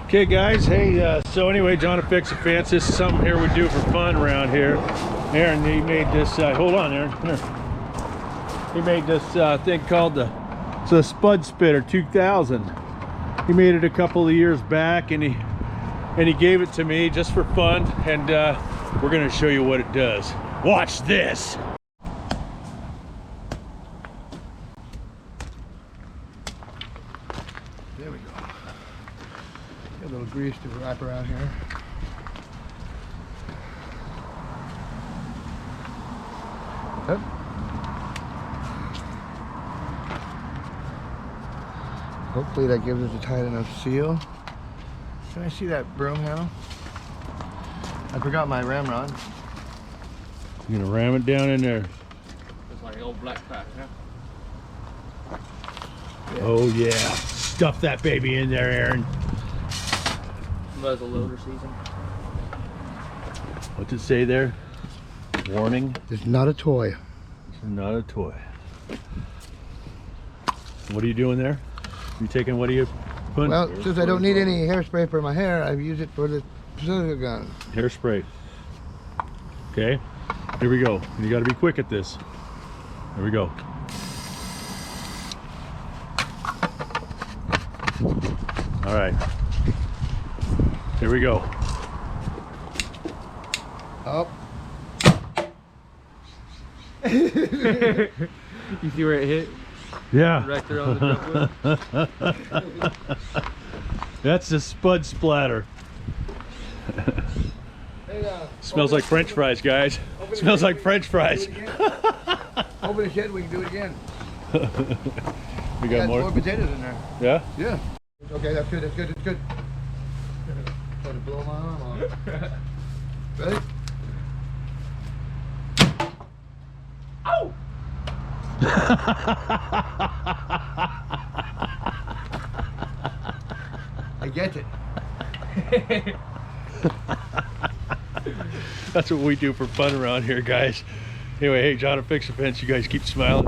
Okay guys, hey, so anyway, John to Fix a Fence. This is something here we do for fun around here. Aaron, he made this, hold on Aaron, come here. He made this thing called the Spud Spitter 2000. He made it a couple of years back and he gave it to me just for fun, and we're gonna show you what it does. Watch this. There we go. Got a little grease to wrap around here. Yep. Hopefully that gives us a tight enough seal. Can I see that broom handle? I forgot my ramrod. You're gonna ram it down in there. It's like old black pack, huh? Yeah. Oh yeah, stuff that baby in there, Aaron. Muzzle loader season. What's it say there? Warning. It's not a toy. It's not a toy. What are you doing there? You taking, what are you putting? Well, since I don't need any hairspray for my hair, I've used it for the precision gun. Hairspray. Okay, here we go. You got to be quick at this. Here we go. All right. Here we go. Oh. You see where it hit? Yeah. Right there on the jump. That's the Spud Splatter. Hey, Smells like French fries, guys. Smells like French fries. Open the shed, we can do it again. We got more potatoes in there. Yeah? Yeah. Okay, that's good, that's good, that's good. Try to blow my arm off. Ready? Ow! I get it. That's what we do for fun around here, guys. Anyway, hey, John to Fix a Fence. You guys keep smiling.